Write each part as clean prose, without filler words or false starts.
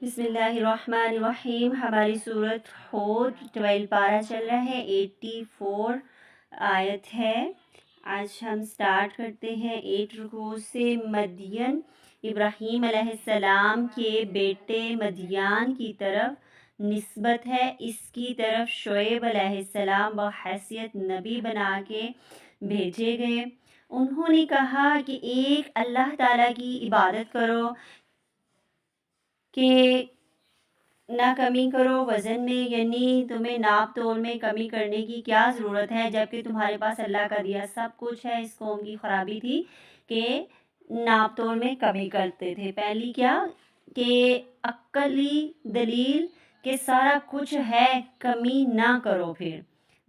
بسم اللہ الرحمن الرحیم۔ ہماری سورۃ ہود 12 پارہ چل رہا ہے، 84 آیت ہے۔ آج ہم سٹارٹ کرتے ہیں 8 رکوع سے۔ مدین ابراہیم علیہ السلام کے بیٹے مدیان کی طرف نسبت ہے۔ اس کی طرف شعیب علیہ السلام بحیثیت نبی بنا کے بھیجے گئے۔ انہوں نے کہا کہ ایک اللہ تعالیٰ کی عبادت کرو کہ نہ کمی کرو وزن میں، یعنی تمہیں ناپ تول میں کمی کرنے کی کیا ضرورت ہے جبکہ تمہارے پاس اللہ کا دیا سب کچھ ہے۔ اس قوم کی خرابی تھی کہ ناپ تول میں کمی کرتے تھے۔ پہلی کیا کہ عقلی دلیل کہ سارا کچھ ہے، کمی نہ کرو۔ پھر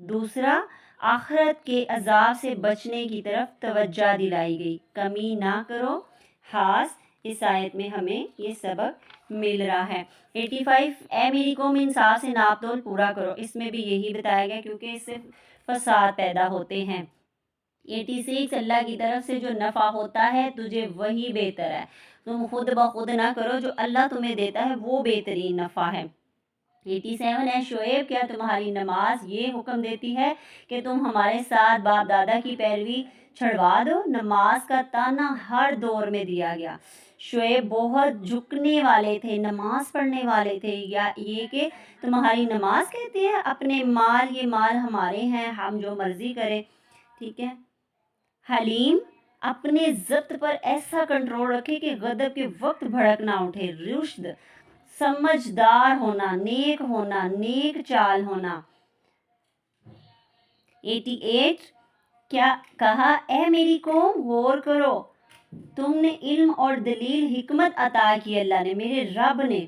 دوسرا آخرت کے عذاب سے بچنے کی طرف توجہ دلائی گئی، کمی نہ کرو۔ خاص اس آیت میں ہمیں یہ سبق مل رہا ہے۔ 85 اے میری قوم انصاف سے ناپ تول پورا کرو، اس میں بھی یہی بتایا گیا کیونکہ اس سے فساد پیدا ہوتے ہیں۔ 86 اللہ کی طرف سے جو نفع ہوتا ہے تجھے وہی بہتر ہے، تم خود بخود نہ کرو، جو اللہ تمہیں دیتا ہے وہ بہترین نفع ہے۔ 87 اے شعیب کیا تمہاری نماز یہ حکم دیتی ہے کہ تم ہمارے ساتھ باپ دادا کی پیروی چھڑوا دو؟ نماز کا تانا ہر دور میں دیا گیا۔ شعیب بہت جھکنے والے تھے، نماز پڑھنے والے تھے، یا یہ کہ تمہاری نماز کہتی ہے اپنے مال، یہ مال ہمارے ہیں، ہم جو مرضی کریں، ٹھیک ہے۔ حلیم اپنے ضبط پر ایسا کنٹرول رکھے کہ غضب کے وقت بھڑک نہ اٹھے۔ رشد سمجھدار ہونا، نیک چال ہونا۔ 88 کیا کہا اے میری قوم غور کرو، تم نے علم اور دلیل حکمت عطا کی اللہ نے، میرے رب نے۔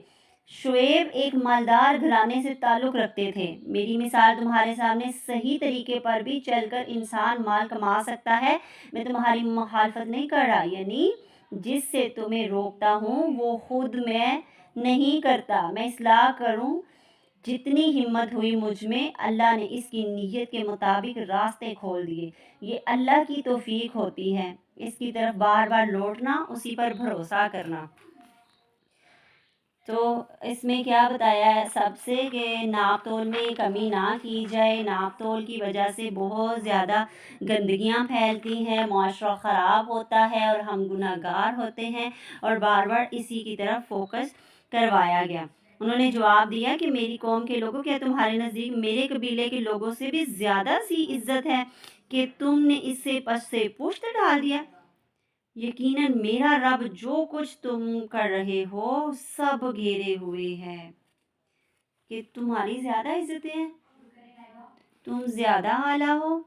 شعیب ایک مالدار گھرانے سے تعلق رکھتے تھے۔ میری مثال تمہارے سامنے صحیح طریقے پر بھی چل کر انسان مال کما سکتا ہے، میں تمہاری مخالفت نہیں کر رہا، یعنی جس سے تمہیں روکتا ہوں وہ خود میں نہیں کرتا، میں اصلاح کروں جتنی ہمت ہوئی مجھ میں۔ اللہ نے اس کی نیت کے مطابق راستے کھول دیے، یہ اللہ کی توفیق ہوتی ہے، اس کی طرف بار بار لوٹنا، اسی پر بھروسہ کرنا۔ تو اس میں کیا بتایا ہے سب سے کہ ناپ تول میں کمی نہ کی جائے۔ ناپ تول کی وجہ سے بہت زیادہ گندگیاں پھیلتی ہیں، معاشرہ خراب ہوتا ہے اور ہم گناہ گار ہوتے ہیں، اور بار بار اسی کی طرف فوکس کروایا گیا۔ انہوں نے جواب دیا کہ میری قوم کے لوگوں، کیا تمہارے نزدیک میرے قبیلے کے لوگوں سے بھی زیادہ سی عزت ہے کہ تم نے اس سے پس سے پشت ڈال دیا؟ یقیناً میرا رب جو کچھ تم کر رہے ہو سب گھیرے ہوئے ہے۔ کہ تمہاری زیادہ عزتیں ہیں، تم زیادہ اعلیٰ ہو۔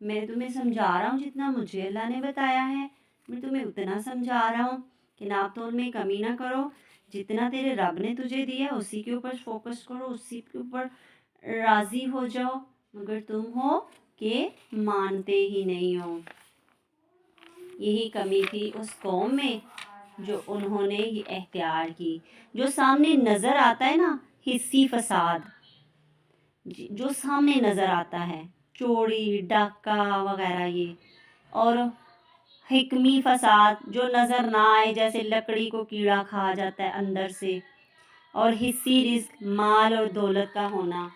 میں تمہیں سمجھا رہا ہوں جتنا مجھے اللہ نے بتایا ہے، میں تمہیں اتنا سمجھا رہا ہوں کہ ناپ تول میں کمی نہ کرو، جتنا تیرے رب نے تجھے دیا اسی کے اوپر فوکس کرو، اسی کے اوپر راضی ہو جاؤ، مگر تم ہو کہ مانتے ہی نہیں ہو۔ یہی کمی تھی اس قوم میں جو انہوں نے یہ اختیار کی۔ جو سامنے نظر آتا ہے نا، حسی فساد جو سامنے نظر آتا ہے، چوری ڈاکہ وغیرہ، یہ اور حکمی فساد جو نظر نہ آئے، جیسے لکڑی کو کیڑا کھا جاتا ہے اندر سے، اور حسی رزق مال اور دولت کا ہونا۔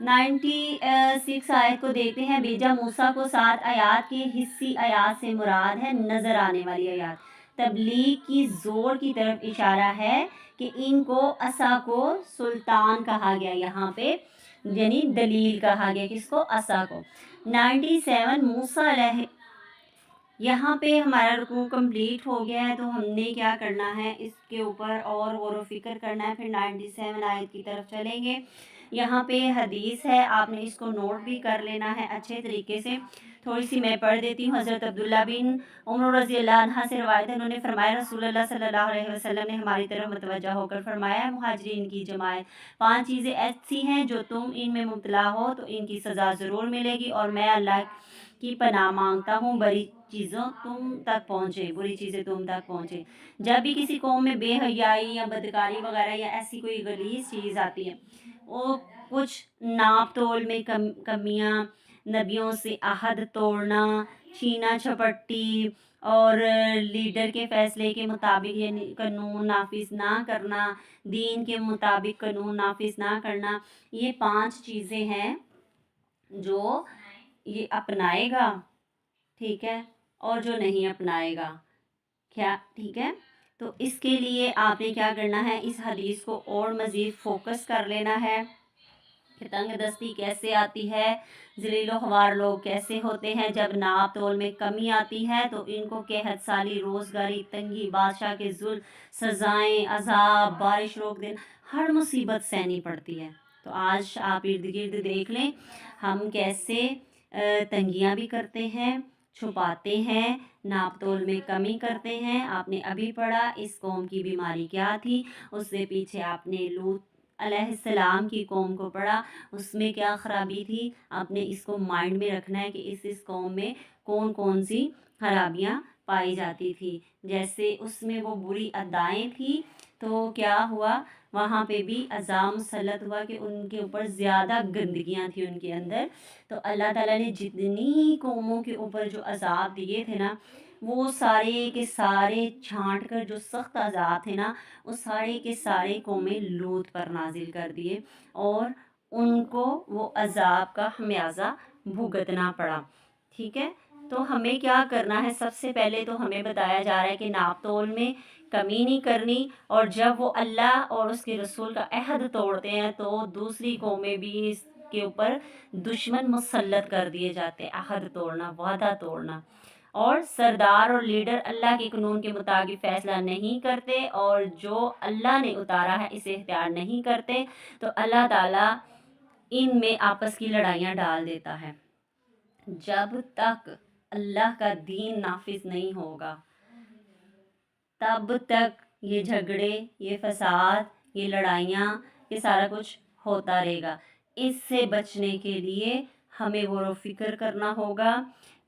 96 آیت کو دیکھتے ہیں۔ بھیجا موسیٰ کو 7 آیات کے حسی آیات سے مراد ہے نظر آنے والی آیات۔ تبلیغ کی زور کی طرف اشارہ ہے کہ ان کو عصا کو سلطان کہا گیا، یہاں پہ یعنی دلیل کہا گیا، کس کو؟ عصا کو۔ 97 موسیٰ علیہ، یہاں پہ ہمارا رکوع کمپلیٹ ہو گیا ہے، تو ہم نے کیا کرنا ہے اس کے اوپر اور غور و فکر کرنا ہے۔ پھر 97 آیت کی طرف چلیں گے۔ یہاں پہ حدیث ہے، آپ نے اس کو نوٹ بھی کر لینا ہے اچھے طریقے سے۔ تھوڑی سی میں پڑھ دیتی ہوں۔ حضرت عبداللہ بن عمر رضی اللہ عنہ سے روایت ہے، انہوں نے فرمایا رسول اللہ صلی اللہ علیہ وسلم نے ہماری طرف متوجہ ہو کر فرمایا، مہاجرین کی جماعت 5 چیزیں ایسی ہیں جو تم ان میں مبتلا ہو تو ان کی سزا ضرور ملے گی، اور میں اللہ کی پناہ مانگتا ہوں بری چیزیں تم تک پہنچے۔ جب بھی کسی قوم میں بے حیائی یا بدکاری وغیرہ یا ایسی کوئی غلیظ چیز آتی ہے، وہ کچھ ناپ تول میں کمیاں، نبیوں سے عہد توڑنا، چھینا چھپٹی، اور لیڈر کے فیصلے کے مطابق یعنی قانون نافذ نہ کرنا، دین کے مطابق قانون نافذ نہ کرنا، یہ 5 چیزیں ہیں جو یہ اپنائے گا، ٹھیک ہے، اور جو نہیں اپنائے گا، کیا ٹھیک ہے۔ تو اس کے لیے آپ نے کیا کرنا ہے، اس حدیث کو اور مزید فوکس کر لینا ہے کہ تنگ دستی کیسے آتی ہے، ذلیل و خوار لوگ کیسے ہوتے ہیں، جب ناپ تول میں کمی آتی ہے تو ان کو قحط سالی، روزگاری تنگی، بادشاہ کے ظلم، سزائیں، عذاب، بارش روک دینا، ہر مصیبت سہنی پڑتی ہے۔ تو آج آپ ارد گرد دیکھ لیں ہم کیسے تنگیاں بھی کرتے ہیں، چھپاتے ہیں، ناپ تول میں کمی کرتے ہیں۔ آپ نے ابھی پڑھا اس قوم کی بیماری کیا تھی، اس سے پیچھے آپ نے لوط علیہ السلام کی قوم کو پڑھا، اس میں کیا خرابی تھی۔ آپ نے اس کو مائنڈ میں رکھنا ہے کہ اس قوم میں کون کون سی خرابیاں پائی جاتی تھی۔ جیسے اس میں وہ بری ادائیں تھیں تو کیا ہوا، وہاں پہ بھی عذاب مسلط ہوا کہ ان کے اوپر زیادہ گندگیاں تھیں ان کے اندر۔ تو اللہ تعالیٰ نے جتنی قوموں کے اوپر جو عذاب دیے تھے نا، وہ سارے کے سارے چھانٹ کر جو سخت عذاب تھے نا، وہ سارے کے سارے قومیں لوط پر نازل کر دیے اور ان کو وہ عذاب کا خمیازہ بھگتنا پڑا، ٹھیک ہے۔ تو ہمیں کیا کرنا ہے، سب سے پہلے تو ہمیں بتایا جا رہا ہے کہ ناپ تول میں کمی نہیں کرنی، اور جب وہ اللہ اور اس کے رسول کا عہد توڑتے ہیں تو دوسری قومیں بھی اس کے اوپر دشمن مسلط کر دیے جاتے ہیں۔ عہد توڑنا، وعدہ توڑنا، اور سردار اور لیڈر اللہ کے قانون کے مطابق فیصلہ نہیں کرتے اور جو اللہ نے اتارا ہے اسے اختیار نہیں کرتے، تو اللہ تعالیٰ ان میں آپس کی لڑائیاں ڈال دیتا ہے۔ جب تک اللہ کا دین نافذ نہیں ہوگا تب تک یہ جھگڑے، یہ فساد، یہ لڑائیاں، یہ سارا کچھ ہوتا رہے گا۔ اس سے بچنے کے لیے ہمیں غور و فکر کرنا ہوگا۔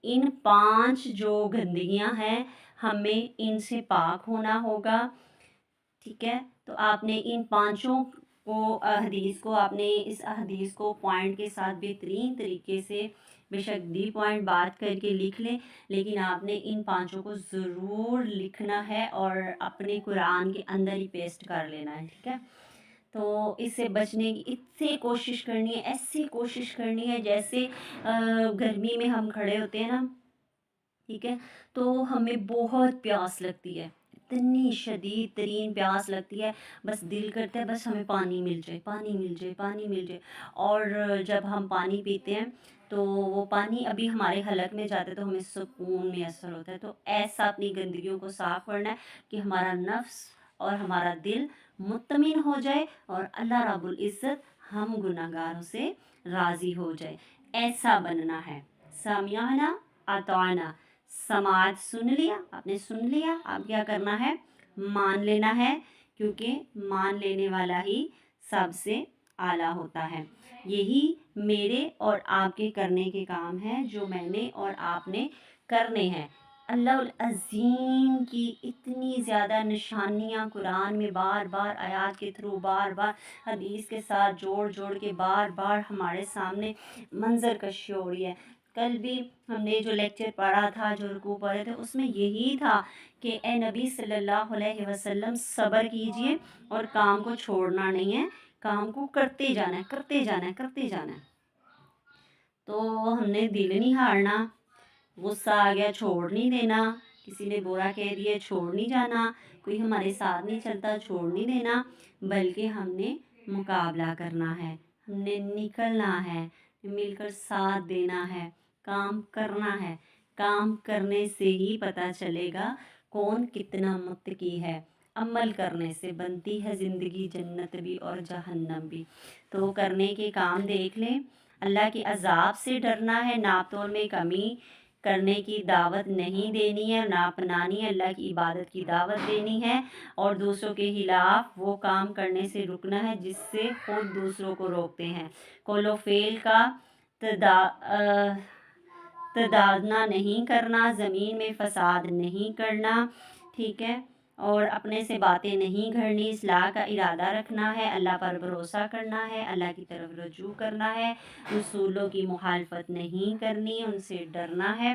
ان 5 جو گندگیاں ہیں ہمیں ان سے پاک ہونا ہوگا، ٹھیک ہے۔ تو آپ نے ان 5 کو حدیث کو آپ نے اس حدیث کو پوائنٹ کے ساتھ بہترین طریقے سے بے شک دی پوائنٹ بات کر کے لکھ لیں، لیکن آپ نے ان 5 کو ضرور لکھنا ہے اور اپنے قرآن کے اندر ہی پیسٹ کر لینا ہے، ٹھیک ہے۔ تو اس سے بچنے کی اتنی کوشش کرنی ہے، ایسی کوشش کرنی ہے جیسے گرمی میں ہم کھڑے ہوتے ہیں نا، ٹھیک ہے، تو ہمیں بہت پیاس لگتی ہے، اتنی شدید ترین پیاس لگتی ہے، بس دل کرتا ہے بس ہمیں پانی مل جائے، پانی مل جائے، پانی مل جائے۔ اور جب ہم پانی پیتے ہیں تو وہ پانی ابھی ہمارے حلق میں جاتا ہے تو ہمیں سکون میسر ہوتا ہے۔ تو ایسا اپنی گندگیوں کو صاف کرنا ہے کہ ہمارا نفس اور ہمارا دل مطمئن ہو جائے اور اللہ رب العزت ہم گناہ گاروں سے راضی ہو جائے، ایسا بننا ہے۔ سامعنا اطعنا، سماعت سن لیا، آپ نے سن لیا، اب کیا کرنا ہے، مان لینا ہے، کیونکہ مان لینے والا ہی سب سے اعلیٰ ہوتا ہے۔ یہی میرے اور آپ کے کرنے کے کام ہیں جو میں نے اور آپ نے کرنے ہیں۔ اللہ العظیم کی اتنی زیادہ نشانیاں قرآن میں بار بار آیات کے تھرو، بار بار حدیث کے ساتھ جوڑ جوڑ کے بار بار ہمارے سامنے منظر کشی ہو رہی ہے۔ کل بھی ہم نے جو لیکچر پڑھا تھا، جو رکوع پڑھے تھے، اس میں یہی تھا کہ اے نبی صلی اللہ علیہ وسلم صبر کیجئے اور کام کو چھوڑنا نہیں ہے، کام کو کرتے جانا ہے، کرتے جانا ہے، کرتے جانا ہے۔ تو ہم نے دل نہیں ہارنا، غصہ آ گیا چھوڑ نہیں دینا، کسی نے برا کہہ دیا چھوڑ نہیں جانا، کوئی ہمارے ساتھ نہیں چلتا چھوڑ نہیں دینا، بلکہ ہم نے مقابلہ کرنا ہے، ہم نے نکلنا ہے، مل کر ساتھ دینا ہے، کام کرنا ہے۔ کام کرنے سے ہی پتہ چلے گا کون کتنا متقی ہے۔ عمل کرنے سے بنتی ہے زندگی، جنت بھی اور جہنم بھی۔ تو کرنے کے کام دیکھ لیں۔ اللہ کے عذاب سے ڈرنا ہے، ناپ تول میں کمی کرنے کی دعوت نہیں دینی ہے، نہ اپنانی ہے، اللہ کی عبادت کی دعوت دینی ہے، اور دوسروں کے خلاف وہ کام کرنے سے رکنا ہے جس سے خود دوسروں کو روکتے ہیں۔ قول و فعل کا تضادنا نہیں کرنا، زمین میں فساد نہیں کرنا، ٹھیک ہے، اور اپنے سے باتیں نہیں گھڑنی، اصلاح کا ارادہ رکھنا ہے، اللہ پر بھروسہ کرنا ہے، اللہ کی طرف رجوع کرنا ہے، رسولوں کی مخالفت نہیں کرنی، ان سے ڈرنا ہے،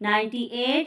98।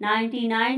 99।